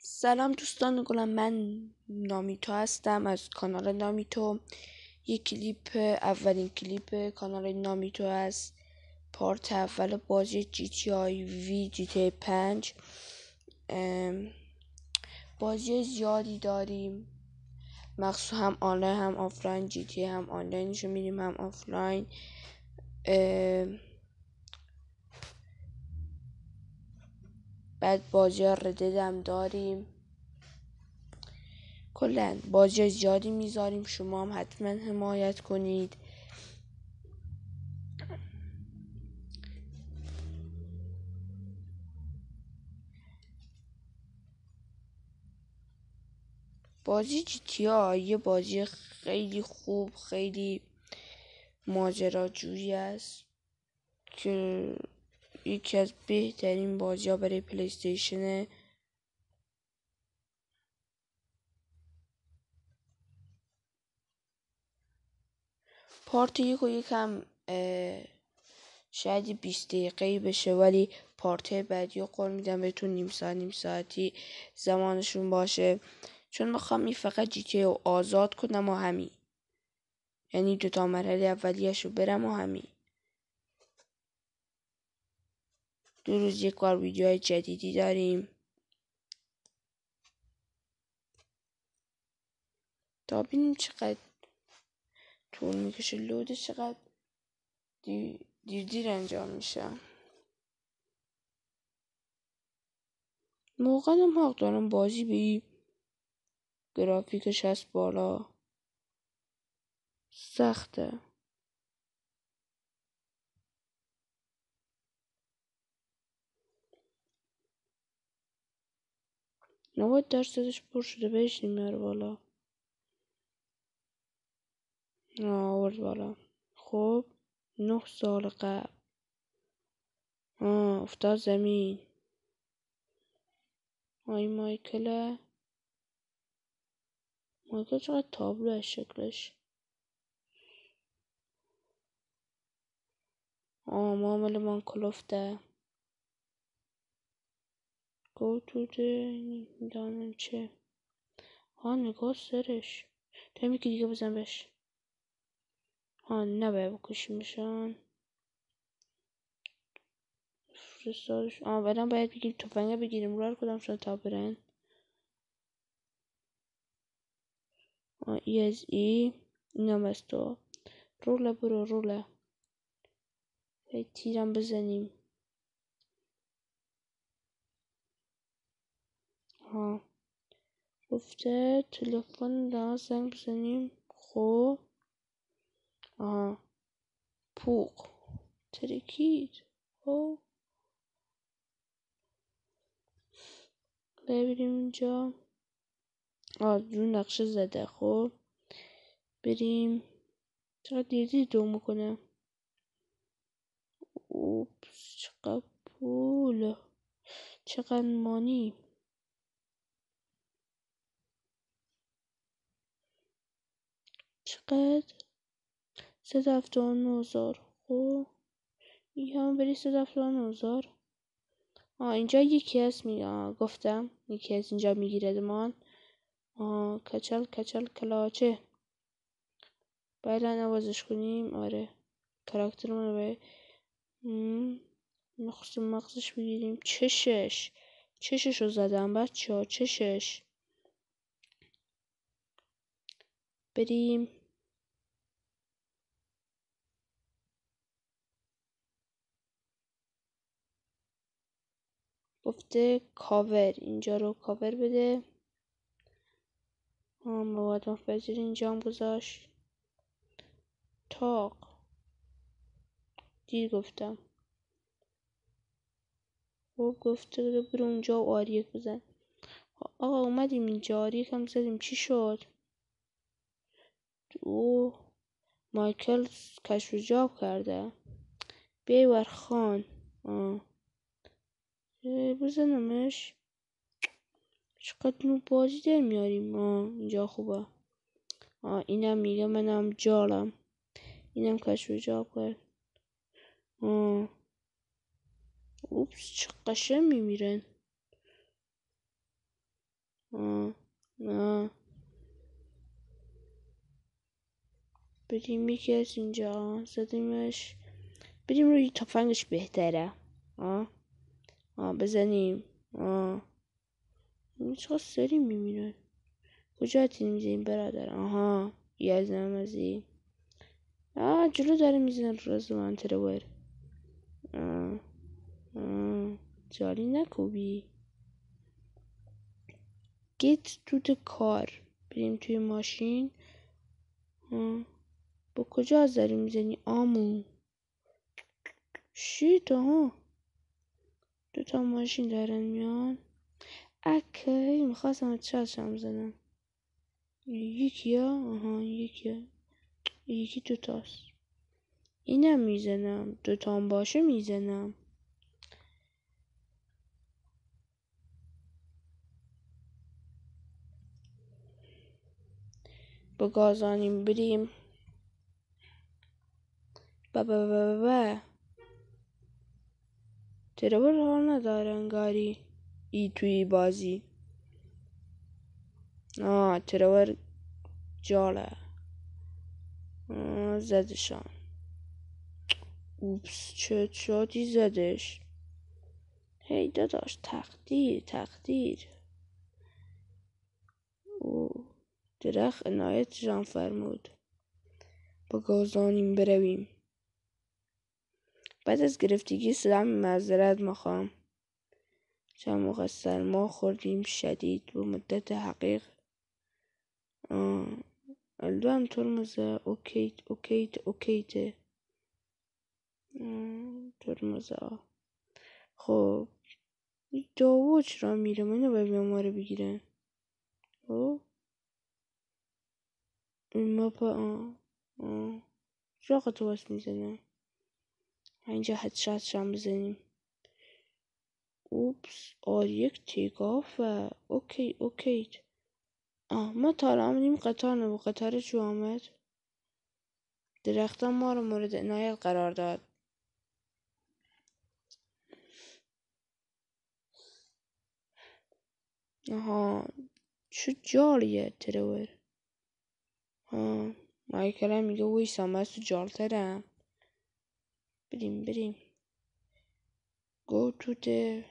سلام دوستان گلم، من نامیتو هستم از کانال نامیتو. اولین کلیپ کانال نامیتو است. پارت اول بازی GTA 5. بازی زیادی داریم، مخصوصا هم آنلاین هم آفلاین. GTA هم آنلاینشو میریم هم آفلاین. بعد بازی ردد هم داریم. کلا بازی زیادی میذاریم، شما هم حتما حمایت کنید. بازی GTA یه بازی خیلی خوب، خیلی ماجراجویی است که یکی از بهترین بازی ها برای پلیستیشنه. پارت یکم شاید 20 دقیقه‌ای بشه، ولی پارت بعدی رو قول میدم بهتون نیم ساعتی زمانشون باشه، چون میخوام این فقط GTA رو آزاد کنم و همین، یعنی 2 مرحله اولیه‌ش رو برم و همین. 2 روز یک بار ویدیوهای جدیدی داریم تا ببینیم چقدر طول میکشه، لوده چقدر دیر انجام میشه. موقعا هم حق دارم بازی به گرافیکش هست بالا، سخته. 90% پر شده، بهش نمیاره بالا. آورد بالا. خب 9 سال قبل افتاد زمین. مایکل چقدر تابلوه شکلش. معامل من کلفته. گو تو میدانم چه. نگاه سرش. تا که دیگه بزن بهش. نباید بکشیمشان. فرستادش. بعدم باید بگیم تفنگه بگیریم. رار کدام شد تا برن. ای از ای. اینم از تو. روله برو روله. باید تیرم بزنیم. گفته تلفن دا زنگ بزنیم. خب پوق ترکید. خب بریم اینجا. رو نقشه زده. خب بریم. چقدر دیدی دوم میکنه. اوپس چقدر پول، چقدر مانی. چقدر 179,000. خب این هم بری 179,000. اینجا یکی هست گفتم یکی از اینجا میگیرد من. کچل کلاچه. باید نوازش کنیم. آره کاراکتر رو باید نقص مغزش بگیریم. چشش رو زدم بچه ها. چشش. بریم. گفته کاور. اینجا رو کاور بده. مواد مفجر اینجا هم گذاشت. تاق دیر گفتم. گفته برو اونجا و آریک بزن. آقا اومدیم اینجا آریک هم زدیم. چی شد؟ مایکل کشف جاب کرده. بیور خان. بزنمش. چقدر نو بازی در میاریم. اینجا خوبه. اینم میگه منم جالم. اینم کشف جاب کرد. اوپس چه قشنگ میمیرن. آه. بریم یکی از اینجا زدیمش. بریم روی تفنگش بهتره. بزنیم. این چقدر سری میمیرن. کجا تیم میزنیم برادر؟ یه از نمازی. جلو داره میزن راز من ترور. جالی نکوبی. Get to the car. بریم توی ماشین. با کجا از داری میزنی آمو؟ شیت دوتا ماشین دارن میان. اکی میخواستم چشم زنم. یکی یکی دوتاست. اینم میزنم. دوتا هم باشه میزنم. با گازانیم بریم. با ترور حال نداره انگاری توی بازی. ترور جاله. زدشان. اوپس چه شادی زدش. هی داداش تقدیر. درخت عنایت جان فرمود. با گازانیم برویم. بعد از گرفتگی سلام معذرت میخوام. چند موقع سرما خوردیم شدید به مدت حقیق. الدوام ترمزه اوکیته. ترمزه. خب داوود چرا میره؟ منو باید ما رو بگیرن. این ماپا چرا تو باس میزنم؟ اینجا هدشم بزنیم. اوپس یک تیک آفه. اوکی ما تا الان قطار نبو. قطار چو آمد؟ درختان ما رو مورد عنایت قرار داد. چه جالیه ترور. مایکل هم میگه ویسام از تو جالترم. بریم گو تو ده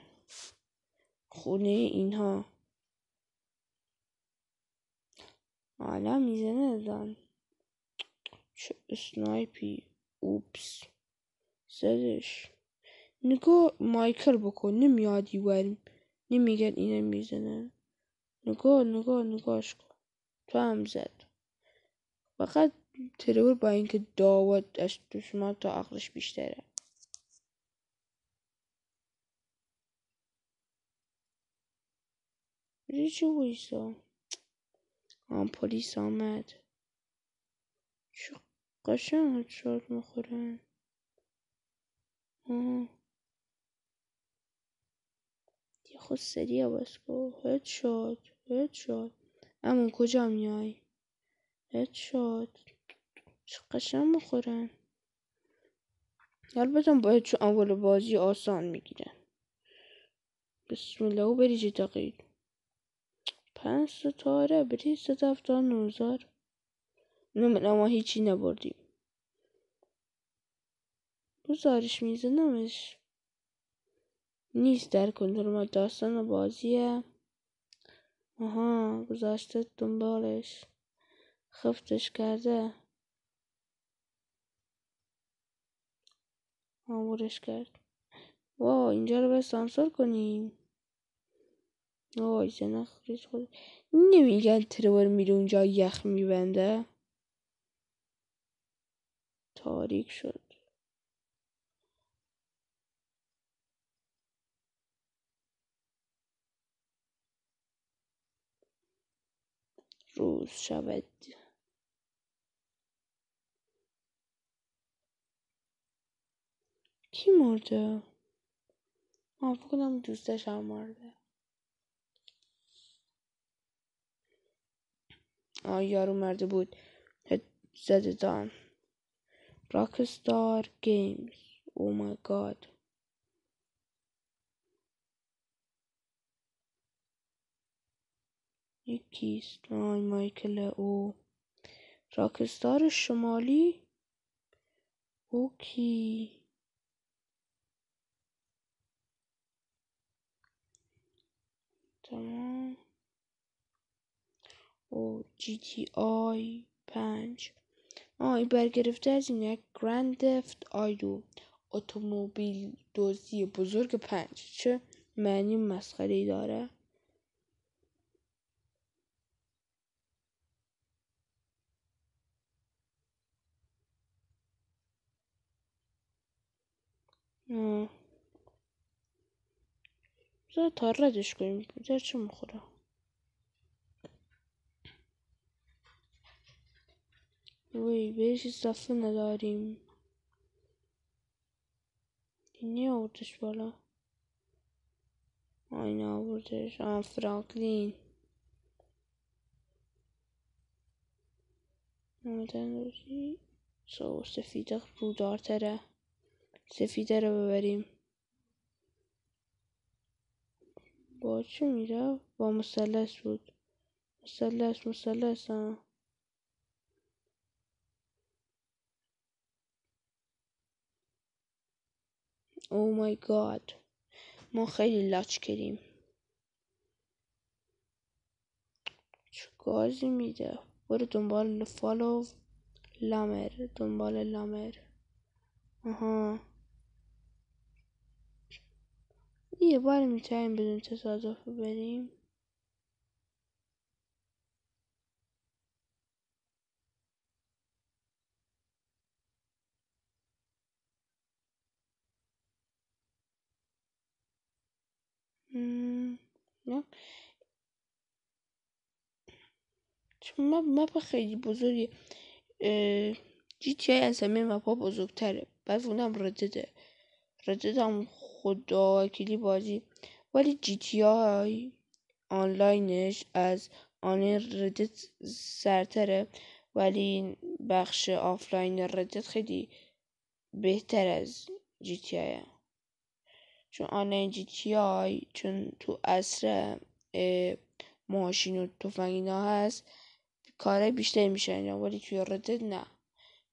خونه اینها. حالا میزنه دادن. چه اسنایپی. اوپس زدش. نگاه مایکل بکن. نمیادی وریم. نمیگن اینه میزنه. نگاهش کن. تو هم زد. فقط ترور با اینکه داوود از دشمن تا عقلش بیشتره. چه ویسا؟ پلیس آمد. چه قشنگ هدشات میخورن. یه خود سریع عوض کن. هدشات. اما کجا میای؟ هدشات. چه قشنگ میخورن. البته باید چون اول بازی آسان میگیرن. بسم الله و بری چه تقیید 5 ستاره بری 179,000. ما هیچی نبردیم. گزارش میزنمش نیست در کنترل داستان بازیه. گذاشته دنبالش خفتش کرده. آمورش کرد. اینجا رو باید سانسور کنیم. زنخ خود نمیگن ترور میره اونجا یخ میبنده. تاریک شد. روز شود. کی مرده؟ فکر کنم دوستش هم مرده. یارو مرده بود. زده دان. راکستار گیمز. او مای گاد. یکیست مایکل او راکستار شمالی. اوکی تمام. او جی تی آی 5 این برگرفته از این یک گرند دفت آیدو اتومبیل دزدی بزرگ 5. چه معنی مسخره‌ای داره؟ بذار تا ردش کنیم بذار چه میخوره. وی بهش صفحه نداریم. این آوردش بالا. این آوردش. فرانکلین نمیدن روزی سفیده رودارتره. سفیده رو ببریم. با چه میره؟ با مثلث بود. مثلث ها. او مای گاد ما خیلی لاچ کردیم. چه گازی میده. برو دنبال فالو لامر. دنبال لامر. آها یه بار میتونیم بدون تصادف بریم. نه چون مپ خیلی بزرگی. جی تی آی از همه مپا بزرگتره. بعد اونم ردده هم خدا وکیلی بازی. ولی جی تی آی آنلاینش از آنلاین ردت سرتره. ولی بخش آفلاین ردت خیلی بهتر از جی تی آی. چون آنلاین جی تی آی چون تو عصر ماشین و تفنگ اینا هست کارهای بیشتری میشه انجام. ولی توی ردت نه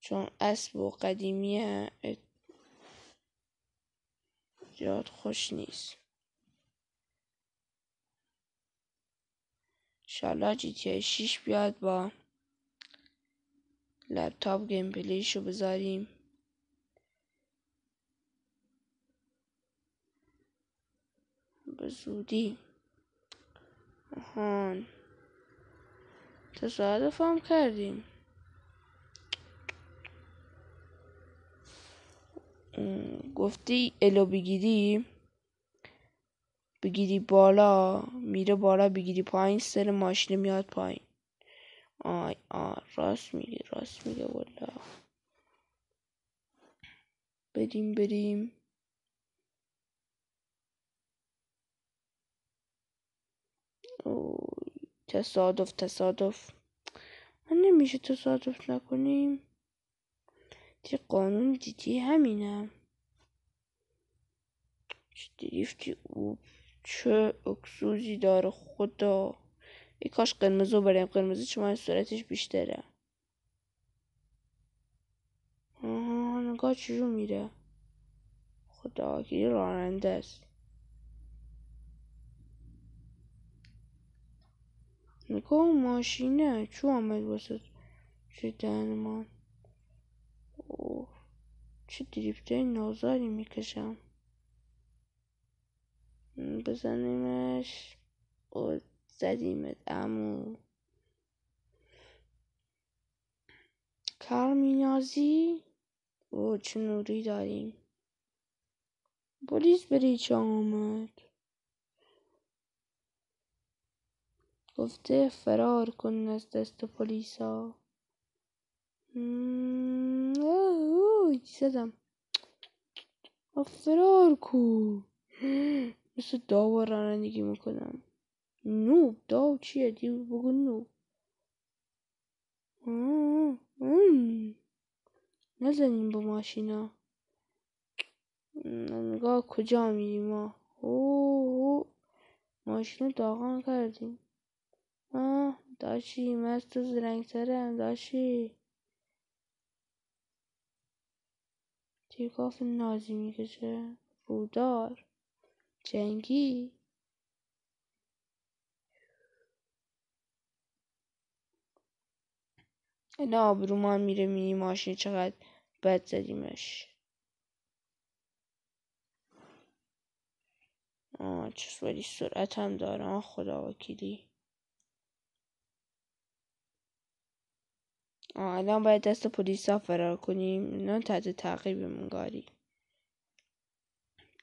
چون اسب و قدیمیه زیاد خوش نیست. انشالله جی تی آی 6 بیاد با لپتاپ گیم پلیشو بذاریم. به زودی. آهان تصادف هم کردیم. گفتی الو بگیری بالا میره بالا بگیری پایین سر ماشین میاد پایین. راست میگه والا. بریم. تصادف من نمیشه تصادف نکنیم. چه قانون دیدی همینم. چه دریفتی او چه اکسوزی داره خدا. ای کاش قرمزو بریم. قرمزو چون سرعتش بیشتره. نگاه چجور میره. خدا که راننده است. نگاه ماشینه چو آمد واسه شدن من. چه دریفته نازاری میکشم. بزنیمش و زدیمت امو. کار مینازی چه نوری داریم. پلیس بریچه آمد. گفته فرار کن از دست پلیسا. زدم. فرار کن. مثل داو رانندگی میکنم. نوب داو چیه دیو بگو نوب. نزنیم با ماشینا. نگاه کجا میریم ما. ماشین رو داغان کردیم. داشی من از تو زرنگترم داشی. تیرکاف نازی میکشه. رودار جنگی. این آبرومان میره مینی ماشین چقدر بد زدیمش. چه ولی سرعت هم داره. خدا وکیلی. الان باید دست پلیسا فرار کنیم. اینا تحت تعقیبمون گاری.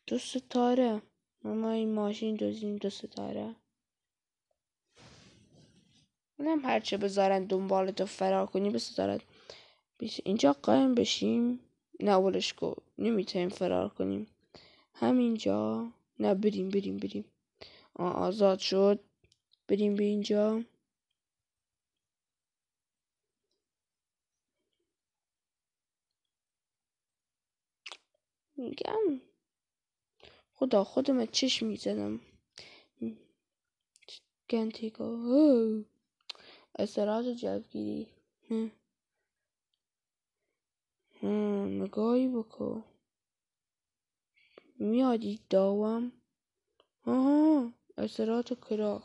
2 ستاره. ما این ماشین دوزیم 2 ستاره. اونم هرچه بذارن دنبالتو فرار کنی بذارن. اینجا قایم بشیم. نه ولش کن. نمیتونیم فرار کنیم. همینجا. نه بریم. آزاد شد. بریم به اینجا. میگم خدا خودم چشم میزنم. گنتیگا اثرات جوگیری. نگاهی بکن. میادی داوم. اثرات کرا.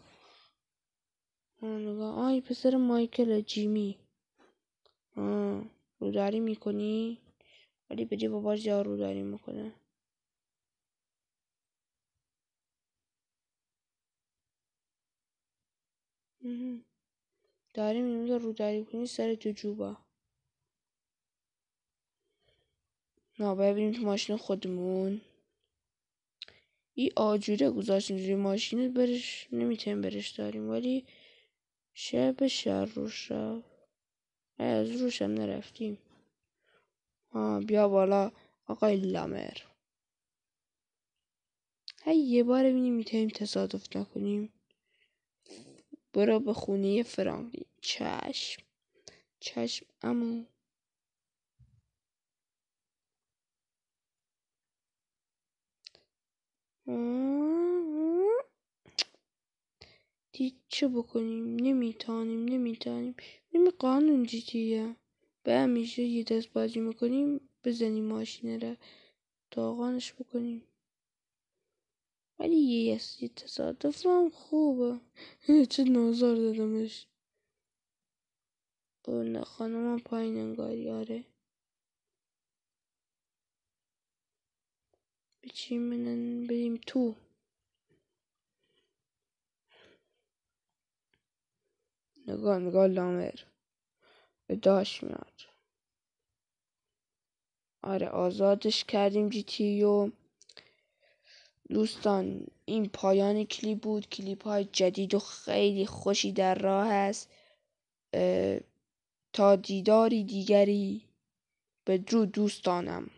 نگاه. این پسر مایکل جیمی. روداری میکنی؟ ولی بجی باباش زیاد روداری میکنه. داری میمونه روداری کنی سر تو جوبا. نه ببینیم تو ماشین خودمون. این آجوره گذاشتیم روی ماشین برش نمیتونیم برش داریم ولی شب شهر روش رفت. از روش هم نرفتیم. بیا بالا آقای لامر. یه بار ببینیم میتونیم تصادف نکنیم. برو به خونه فرانکلین. چشم امو. دید چه بکنیم؟ نمیتانیم. قانون جیتیه. به همیشه یه دست بازی میکنیم بزنیم ماشینه را داغانش بکنیم. ولی یه تصادف هم خوبه. چه نازار دادمش. نه خانم هم پایین انگاری. آره بچیم بریم تو. نگاه لامر داشت میاد. آره آزادش کردیم جیتی و دوستان این پایان کلیپ بود. کلیپ های جدید و خیلی خوشی در راه است. تا دیداری دیگری. بدرود دوستانم.